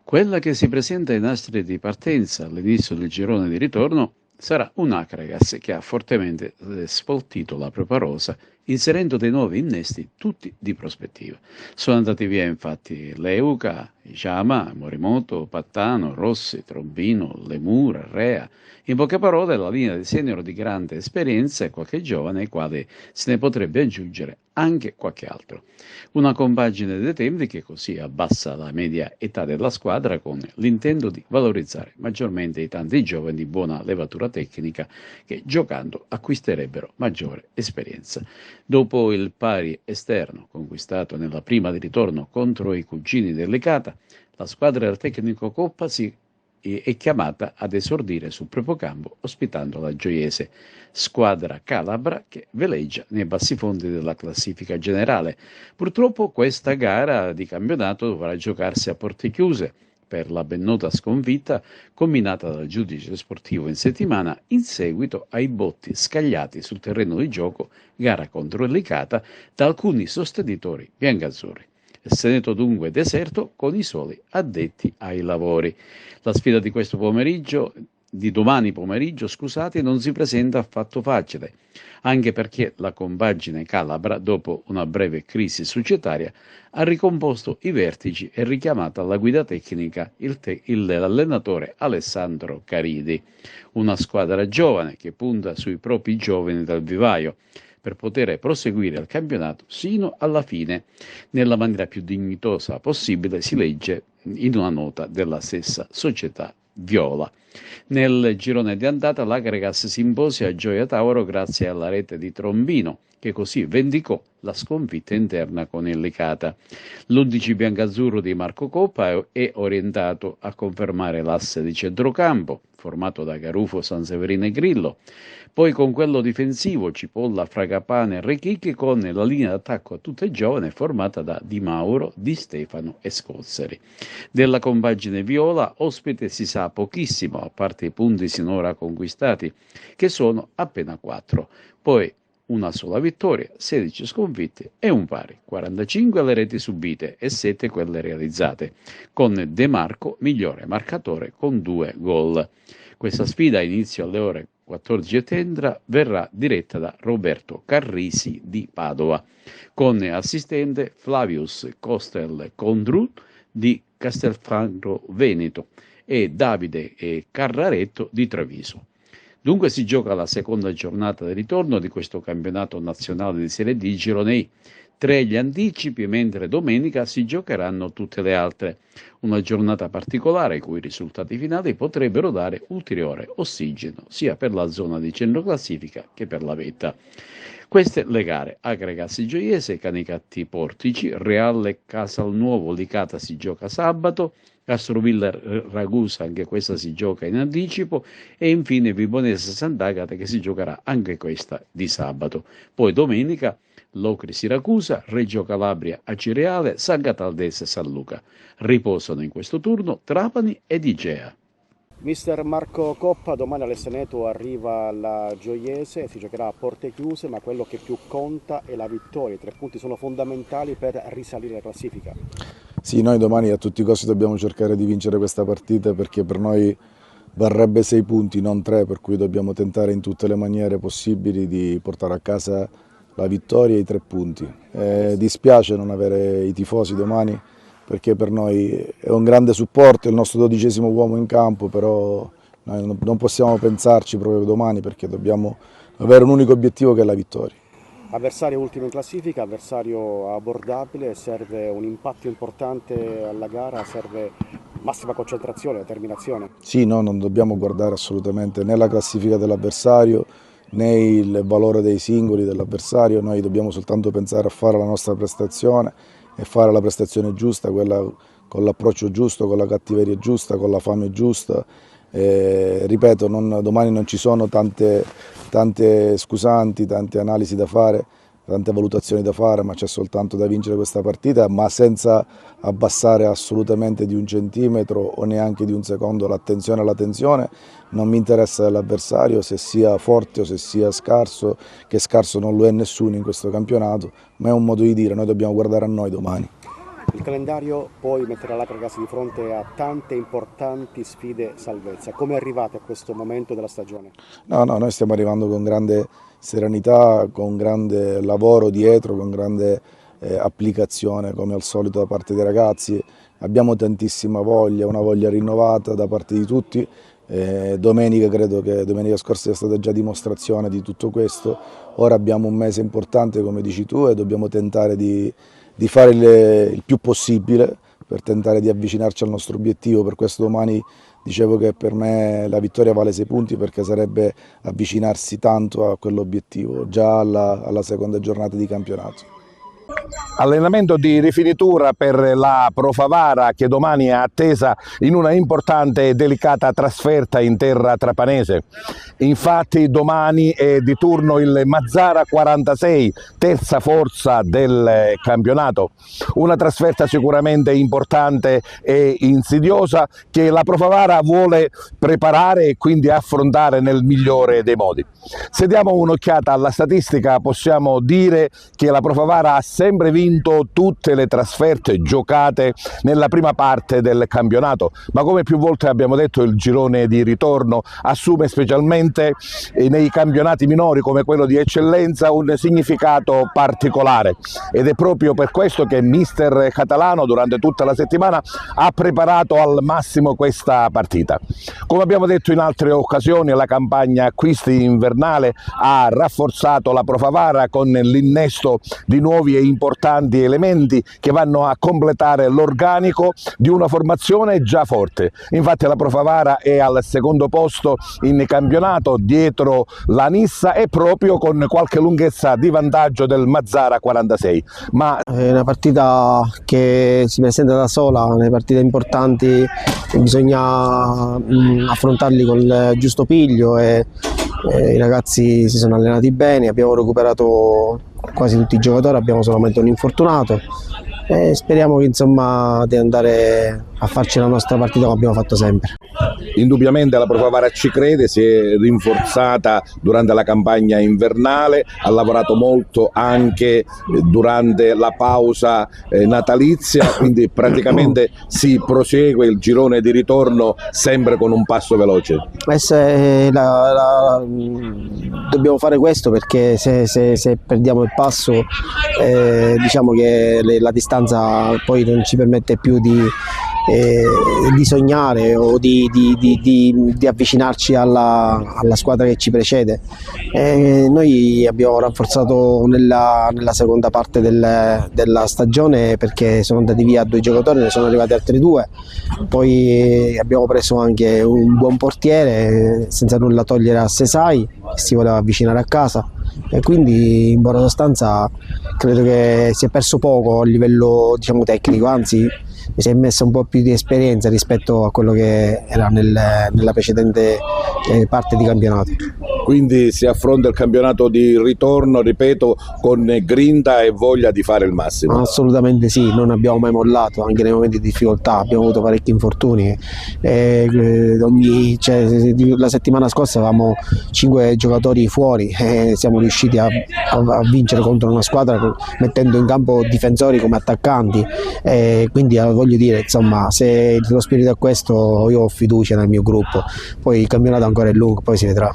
Quella che si presenta ai nastri di partenza all'inizio del girone di ritorno sarà un Akragas che ha fortemente sfoltito la propria rosa, inserendo dei nuovi innesti tutti di prospettiva. Sono andati via infatti Leuca, Giama, Morimoto, Pattano, Rossi, Trombino, Lemur, Rea. In poche parole, la linea dei senior di grande esperienza e qualche giovane ai quali se ne potrebbe aggiungere anche qualche altro. Una compagine dei tempi che così abbassa la media età della squadra con l'intento di valorizzare maggiormente i tanti giovani di buona levatura tecnica che giocando acquisterebbero maggiore esperienza. Dopo il pari esterno conquistato nella prima di ritorno contro i cugini del Licata, la squadra del Tecnico Coppa è chiamata ad esordire sul proprio campo ospitando la Gioiese, squadra calabra che veleggia nei bassifondi della classifica generale. Purtroppo questa gara di campionato dovrà giocarsi a porte chiuse per la ben nota sconfitta combinata dal giudice sportivo in settimana in seguito ai botti scagliati sul terreno di gioco gara contro il Licata da alcuni sostenitori biancazzurri. Il Seneto dunque deserto con i soli addetti ai lavori. La sfida di questo pomeriggio, di domani pomeriggio, non si presenta affatto facile, anche perché la compagine calabra, dopo una breve crisi societaria, ha ricomposto i vertici e richiamato alla guida tecnica l'allenatore Alessandro Caridi, una squadra giovane che punta sui propri giovani dal vivaio, per poter proseguire il campionato sino alla fine nella maniera più dignitosa possibile, si legge in una nota della stessa società viola. Nel girone di andata l'Agregas si impose a Gioia Tauro grazie alla rete di Trombino, che così vendicò la sconfitta interna con il Licata. L'11 biancazzurro di Marco Coppa è orientato a confermare l'asse di centrocampo, formato da Garufo, Sanseverino e Grillo, poi con quello difensivo Cipolla, Fragapane e Rechicchi, con la linea d'attacco a tutte giovane formata da Di Mauro, Di Stefano e Scozzeri. Della compagine viola ospite si sa pochissimo, a parte i punti sinora conquistati, che sono appena 4. Poi una sola vittoria, 16 sconfitte e un pari, 45 le reti subite e 7 quelle realizzate, con De Marco migliore marcatore con 2 gol. Questa sfida, a inizio alle ore 14:30, verrà diretta da Roberto Carrisi di Padova, con assistente Flavius Costel Condru di Castelfranco Veneto e Davide Carraretto di Treviso. Dunque si gioca la seconda giornata di ritorno di questo campionato nazionale di Serie D Gironei. 3 gli anticipi, mentre domenica si giocheranno tutte le altre. Una giornata particolare i cui risultati finali potrebbero dare ulteriore ossigeno sia per la zona di centroclassifica che per la vetta. Queste le gare: Agregas Gioiese, Canicatti Portici, Reale Casalnuovo Licata si gioca sabato, Castrovilla Ragusa, anche questa si gioca in anticipo, e infine Vibonese Sant'Agata che si giocherà anche questa di sabato. Poi domenica Locri Siracusa, Reggio Calabria Acireale, San Cataldese San Luca. Riposano in questo turno Trapani ed Igea. Mister Marco Coppa, domani alle Seneto arriva la Gioiese, si giocherà a porte chiuse, ma quello che più conta è la vittoria. I 3 punti sono fondamentali per risalire la classifica. Sì, noi domani a tutti i costi dobbiamo cercare di vincere questa partita, perché per noi varrebbe 6 punti, non 3, per cui dobbiamo tentare in tutte le maniere possibili di portare a casa la vittoria e i 3 punti. Dispiace non avere i tifosi domani, perché per noi è un grande supporto, è il nostro 12° uomo in campo, però noi non possiamo pensarci proprio domani, perché dobbiamo avere un unico obiettivo che è la vittoria. Avversario ultimo in classifica, avversario abbordabile, serve un impatto importante alla gara, serve massima concentrazione, determinazione. Sì, no, non dobbiamo guardare assolutamente né la classifica dell'avversario né il valore dei singoli dell'avversario, noi dobbiamo soltanto pensare a fare la nostra prestazione e fare la prestazione giusta, quella con l'approccio giusto, con la cattiveria giusta, con la fame giusta. Ripeto, domani non ci sono tante scusanti, tante analisi da fare, tante valutazioni da fare, ma c'è soltanto da vincere questa partita, ma senza abbassare assolutamente di 1 centimetro o neanche di 1 secondo l'attenzione alla tensione. Non mi interessa l'avversario, se sia forte o se sia scarso, che scarso non lo è nessuno in questo campionato, ma è un modo di dire, noi dobbiamo guardare a noi domani. Il calendario poi metterà l'Agregas di fronte a tante importanti sfide salvezza. Come arrivate a questo momento della stagione? No, noi stiamo arrivando con grande serenità, con grande lavoro dietro, con grande applicazione come al solito da parte dei ragazzi. Abbiamo tantissima voglia, una voglia rinnovata da parte di tutti. Domenica, credo che domenica scorsa sia stata già dimostrazione di tutto questo. Ora abbiamo un mese importante, come dici tu, e dobbiamo tentare di fare il più possibile per tentare di avvicinarci al nostro obiettivo. Per questo domani dicevo che per me la vittoria vale 6 punti, perché sarebbe avvicinarsi tanto a quell'obiettivo già alla seconda giornata di campionato. Allenamento di rifinitura per la Pro Favara, che domani è attesa in una importante e delicata trasferta in terra trapanese. Infatti domani è di turno il Mazzara 46, terza forza del campionato. Una trasferta sicuramente importante e insidiosa che la Pro Favara vuole preparare e quindi affrontare nel migliore dei modi. Se diamo un'occhiata alla statistica, possiamo dire che la Pro Favara ha sempre vinto tutte le trasferte giocate nella prima parte del campionato, ma come più volte abbiamo detto il girone di ritorno assume specialmente nei campionati minori come quello di eccellenza un significato particolare, ed è proprio per questo che mister Catalano durante tutta la settimana ha preparato al massimo questa partita. Come abbiamo detto in altre occasioni, la campagna acquisti invernale ha rafforzato la Pro Favara con l'innesto di nuovi e importanti elementi che vanno a completare l'organico di una formazione già forte. Infatti la Pro Favara è al secondo posto in campionato dietro la Nissa e proprio con qualche lunghezza di vantaggio del Mazzara 46. Ma è una partita che si presenta da sola, nelle partite importanti bisogna affrontarli con il giusto piglio e i ragazzi si sono allenati bene, abbiamo recuperato quasi tutti i giocatori, abbiamo solamente un infortunato e speriamo che, insomma, di andare a farci la nostra partita come abbiamo fatto sempre. Indubbiamente la Pro Favara ci crede, si è rinforzata durante la campagna invernale, ha lavorato molto anche durante la pausa natalizia, quindi praticamente si prosegue il girone di ritorno sempre con un passo veloce. Dobbiamo fare questo, perché se perdiamo il passo diciamo che la distanza poi non ci permette più di sognare o di avvicinarci alla squadra che ci precede. Noi abbiamo rafforzato nella seconda parte della stagione, perché sono andati via 2 giocatori, ne sono arrivati altri 2, poi abbiamo preso anche un buon portiere, senza nulla togliere a Sesai, che si voleva avvicinare a casa, e quindi in buona sostanza credo che si è perso poco a livello, diciamo, tecnico, anzi si è messa un po' più di esperienza rispetto a quello che era nella precedente parte di campionato. Quindi si affronta il campionato di ritorno, ripeto, con grinta e voglia di fare il massimo. Assolutamente sì, non abbiamo mai mollato, anche nei momenti di difficoltà, abbiamo avuto parecchi infortuni. La settimana scorsa avevamo 5 giocatori fuori e siamo riusciti a vincere contro una squadra mettendo in campo difensori come attaccanti, quindi voglio dire, insomma, se lo spirito è questo, io ho fiducia nel mio gruppo, poi il campionato ancora è lungo, poi si vedrà.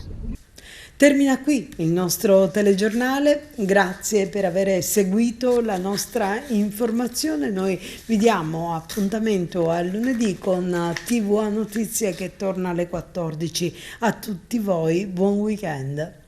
Termina qui il nostro telegiornale, grazie per aver seguito la nostra informazione. Noi vi diamo appuntamento a lunedì con TVA Notizie che torna alle 14. A tutti voi buon weekend.